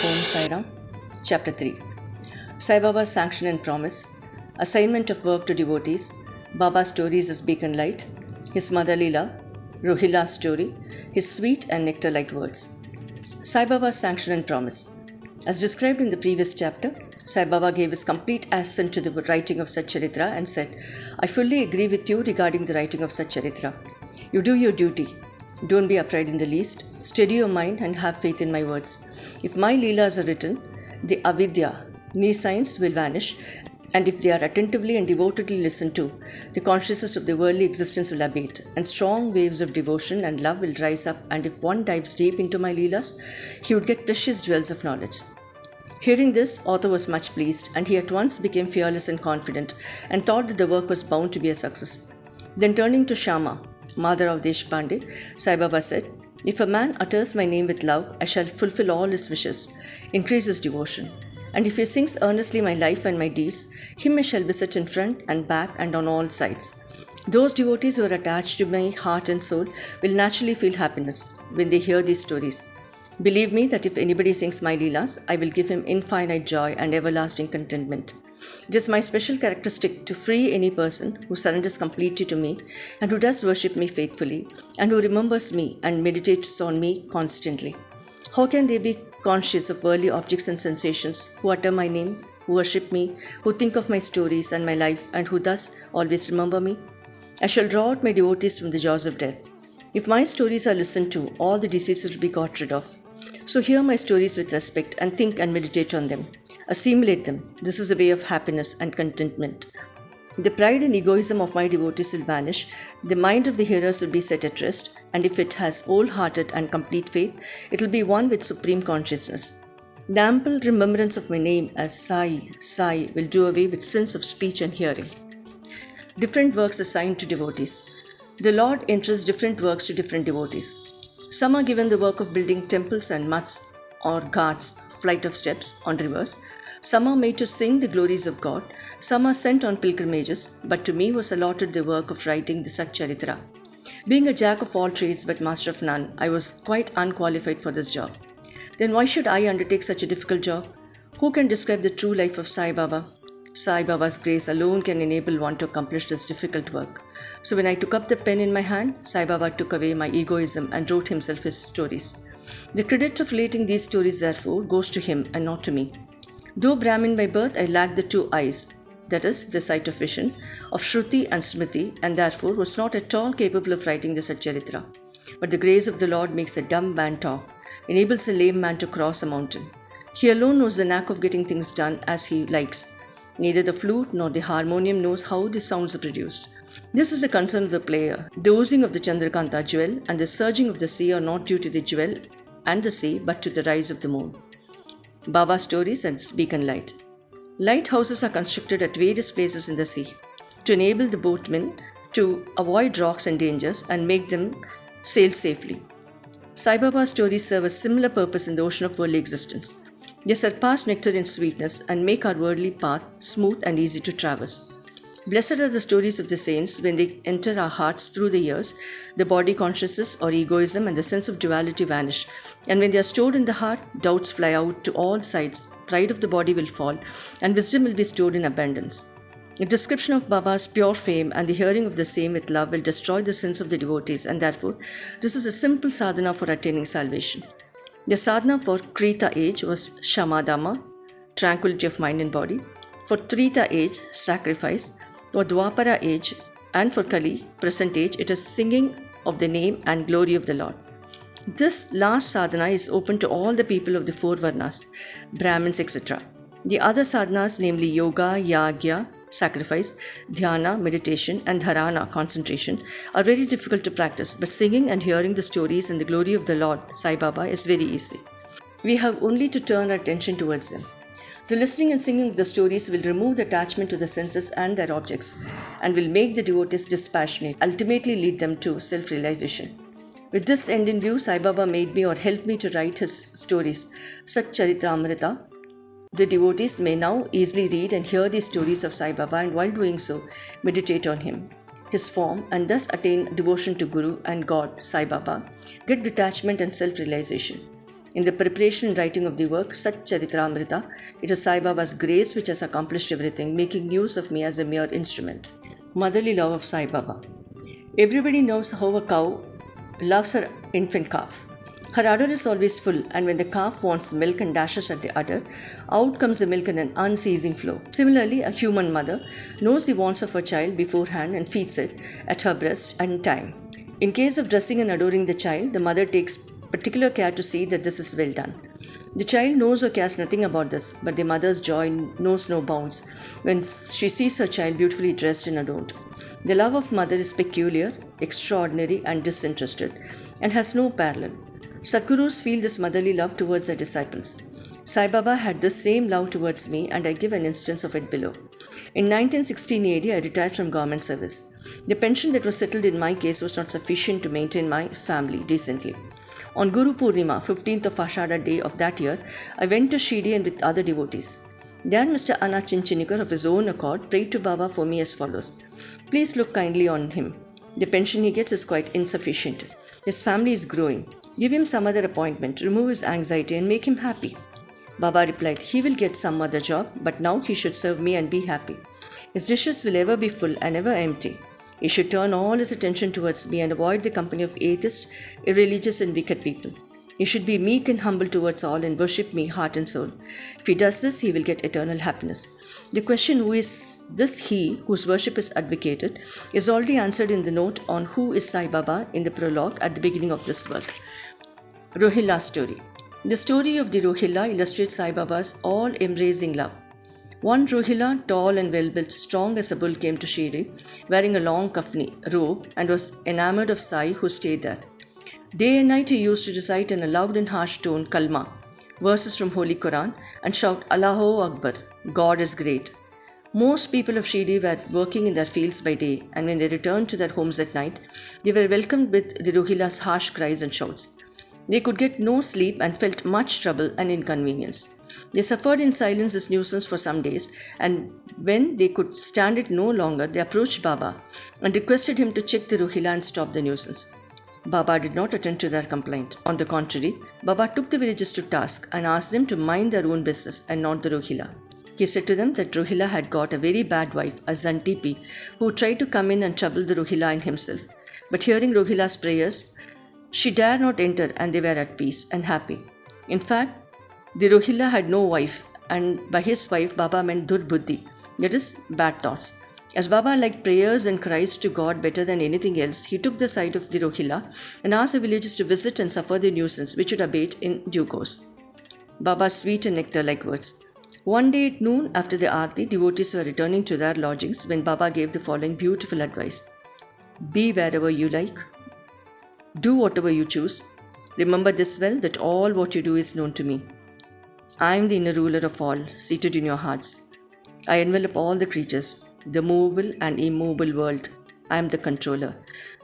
Om Sai Ram. Chapter 3. Sai Baba's Sanction and Promise. Assignment of work to devotees. Baba's stories as beacon light. His mother Leela. Rohila's story. His sweet and nectar-like words. Sai Baba's Sanction and Promise. As described in the previous chapter, Sai Baba gave his complete assent to the writing of SATCHARITHRA and said, I fully agree with you regarding the writing of SATCHARITHRA. You do your duty. Don't be afraid in the least. Steady your mind and have faith in my words. If my Leelas are written, the avidya, nescience will vanish, and if they are attentively and devotedly listened to, the consciousness of the worldly existence will abate, and strong waves of devotion and love will rise up, and if one dives deep into my Leelas, he would get precious jewels of knowledge. Hearing this, author was much pleased, and he at once became fearless and confident, and thought that the work was bound to be a success. Then turning to Shama, mother of Deshpande, Sai Baba said, if a man utters my name with love, I shall fulfill all his wishes, increase his devotion. And if he sings earnestly my life and my deeds, him I shall visit in front and back and on all sides. Those devotees who are attached to my heart and soul will naturally feel happiness when they hear these stories. Believe me that if anybody sings my Leelas, I will give him infinite joy and everlasting contentment. It is my special characteristic to free any person who surrenders completely to me and who does worship me faithfully and who remembers me and meditates on me constantly. How can they be conscious of worldly objects and sensations who utter my name, who worship me, who think of my stories and my life and who thus always remember me? I shall draw out my devotees from the jaws of death. If my stories are listened to, all the diseases will be got rid of. So hear my stories with respect and think and meditate on them. Assimilate them. This is a way of happiness and contentment. The pride and egoism of my devotees will vanish, the mind of the hearers will be set at rest, and if it has wholehearted and complete faith, it will be one with supreme consciousness. The ample remembrance of my name as Sai, Sai will do away with sins of speech and hearing. Different works assigned to devotees. The Lord entrusts different works to different devotees. Some are given the work of building temples and mats or ghats, flight of steps on rivers. Some are made to sing the glories of God. Some are sent on pilgrimages, but to me was allotted the work of writing the SATCHARITHRA. Being a jack of all trades but master of none, I was quite unqualified for this job. Then why should I undertake such a difficult job? Who can describe the true life of Sai Baba? Sai Baba's grace alone can enable one to accomplish this difficult work. So when I took up the pen in my hand, Sai Baba took away my egoism and wrote himself his stories. The credit of relating these stories, therefore, goes to him and not to me. Though Brahmin by birth, I lacked the two eyes, that is, the sight of vision, of Shruti and Smriti, and therefore was not at all capable of writing the SATCHARITHRA. But the grace of the Lord makes a dumb man talk, enables a lame man to cross a mountain. He alone knows the knack of getting things done as he likes. Neither the flute nor the harmonium knows how the sounds are produced. This is the concern of the player. The oozing of the Chandrakanta jewel and the surging of the sea are not due to the jewel and the sea, but to the rise of the moon. Baba stories and beacon light. Lighthouses are constructed at various places in the sea to enable the boatmen to avoid rocks and dangers and make them sail safely. Sai Baba's stories serve a similar purpose in the ocean of worldly existence. They surpass nectar in sweetness and make our worldly path smooth and easy to traverse. Blessed are the stories of the saints when they enter our hearts through the ears, the body consciousness or egoism and the sense of duality vanish, and when they are stored in the heart, doubts fly out to all sides, pride of the body will fall, and wisdom will be stored in abundance. A description of Baba's pure fame and the hearing of the same with love will destroy the sins of the devotees, and therefore this is a simple sadhana for attaining salvation. The sadhana for Krita age was Shamadama, tranquility of mind and body. For Trita age, sacrifice. For Dwapara age and for Kali, present age, it is singing of the name and glory of the Lord. This last sadhana is open to all the people of the four varnas, Brahmins, etc. The other sadhanas, namely yoga, yagya, sacrifice, dhyana, meditation, and dharana, concentration, are very difficult to practice, but singing and hearing the stories and the glory of the Lord, Sai Baba, is very easy. We have only to turn our attention towards them. The listening and singing of the stories will remove the attachment to the senses and their objects and will make the devotees dispassionate, ultimately lead them to self-realization. With this end in view, Sai Baba made me or helped me to write his stories, SATCHARITHRA Amrita. The devotees may now easily read and hear these stories of Sai Baba and while doing so, meditate on him, his form, and thus attain devotion to Guru and God, Sai Baba, get detachment and self-realization. In the preparation and writing of the work, SATCHARITHRA, it is Sai Baba's grace which has accomplished everything, making use of me as a mere instrument. Motherly love of Sai Baba. Everybody knows how a cow loves her infant calf. Her udder is always full, and when the calf wants milk and dashes at the udder, out comes the milk in an unceasing flow. Similarly, a human mother knows the wants of her child beforehand and feeds it at her breast in time. In case of dressing and adoring the child, the mother takes particular care to see that this is well done. The child knows or cares nothing about this, but the mother's joy knows no bounds when she sees her child beautifully dressed and adored. The love of mother is peculiar, extraordinary, and disinterested, and has no parallel. Sadgurus feel this motherly love towards their disciples. Sai Baba had the same love towards me, and I give an instance of it below. In 1916 AD, I retired from government service. The pension that was settled in my case was not sufficient to maintain my family decently. On Guru Purnima, 15th of Ashada day of that year, I went to Shirdi and with other devotees. There Mr. Anna Chinchinikar of his own accord prayed to Baba for me as follows. Please look kindly on him. The pension he gets is quite insufficient. His family is growing. Give him some other appointment, remove his anxiety and make him happy. Baba replied, he will get some other job, but now he should serve me and be happy. His dishes will ever be full and never empty. He should turn all his attention towards me and avoid the company of atheists, irreligious and wicked people. He should be meek and humble towards all and worship me heart and soul. If he does this, he will get eternal happiness. The question, who is this he whose worship is advocated, is already answered in the note on who is Sai Baba in the prologue at the beginning of this work. Rohilla story. The story of the Rohilla illustrates Sai Baba's all-embracing love. One Rohilla, tall and well-built, strong as a bull, came to Shirdi, wearing a long kafni robe, and was enamored of Sai, who stayed there. Day and night he used to recite in a loud and harsh tone kalma, verses from Holy Quran, and shout Allahu Akbar, God is great. Most people of Shirdi were working in their fields by day, and when they returned to their homes at night, they were welcomed with the Rohilla's harsh cries and shouts. They could get no sleep and felt much trouble and inconvenience. They suffered in silence this nuisance for some days, and when they could stand it no longer, they approached Baba and requested him to check the Rohilla and stop the nuisance. Baba did not attend to their complaint. On the contrary, Baba took the villagers to task and asked them to mind their own business and not the Rohilla. He said to them that Rohilla had got a very bad wife, a Zantipi, who tried to come in and trouble the Rohilla and himself. But hearing Rohilla's prayers, she dared not enter, and they were at peace and happy. In fact, the Rohilla had no wife, and by his wife Baba meant Durbuddhi, that is, bad thoughts. As Baba liked prayers and cries to God better than anything else, he took the side of the Rohilla and asked the villagers to visit and suffer the nuisance, which would abate in due course. Baba's sweet and nectar-like words. One day at noon, after the Aarti, devotees were returning to their lodgings when Baba gave the following beautiful advice. Be wherever you like. Do whatever you choose. Remember this well, that all what you do is known to me. I am the inner ruler of all, seated in your hearts. I envelop all the creatures, the movable and immovable world. I am the controller,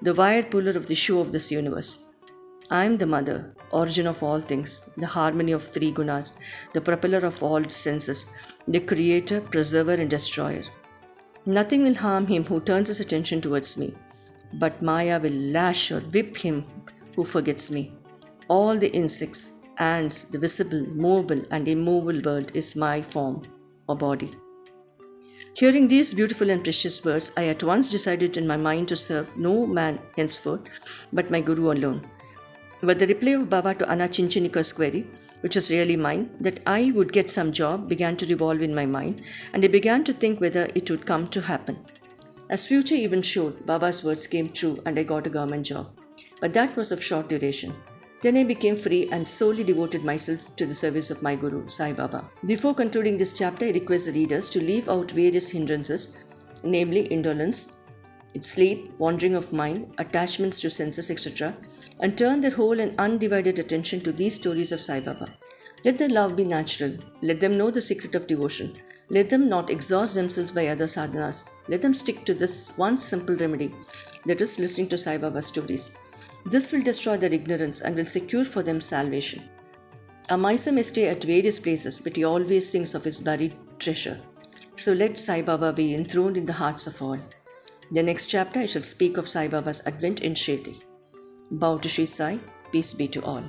the wire puller of the shoe of this universe. I am the mother, origin of all things, the harmony of three gunas, the propeller of all senses, the creator, preserver and destroyer. Nothing will harm him who turns his attention towards me, but Maya will lash or whip him who forgets me. All the insects, ants, the visible, movable and immovable world is my form or body. Hearing these beautiful and precious words, I at once decided in my mind to serve no man henceforth but my Guru alone. But the reply of Baba to Anna Chinchinikar's query, which was really mine, that I would get some job, began to revolve in my mind, and I began to think whether it would come to happen. As future even showed, Baba's words came true and I got a government job. But that was of short duration. Then I became free and solely devoted myself to the service of my Guru, Sai Baba. Before concluding this chapter, I request the readers to leave out various hindrances, namely indolence, sleep, wandering of mind, attachments to senses, etc., and turn their whole and undivided attention to these stories of Sai Baba. Let their love be natural. Let them know the secret of devotion. Let them not exhaust themselves by other sadhanas. Let them stick to this one simple remedy, that is, listening to Sai Baba's stories. This will destroy their ignorance and will secure for them salvation. A miser may stay at various places, but he always thinks of his buried treasure. So let Sai Baba be enthroned in the hearts of all. In the next chapter, I shall speak of Sai Baba's advent in Shirdi. Bow to Shri Sai, peace be to all.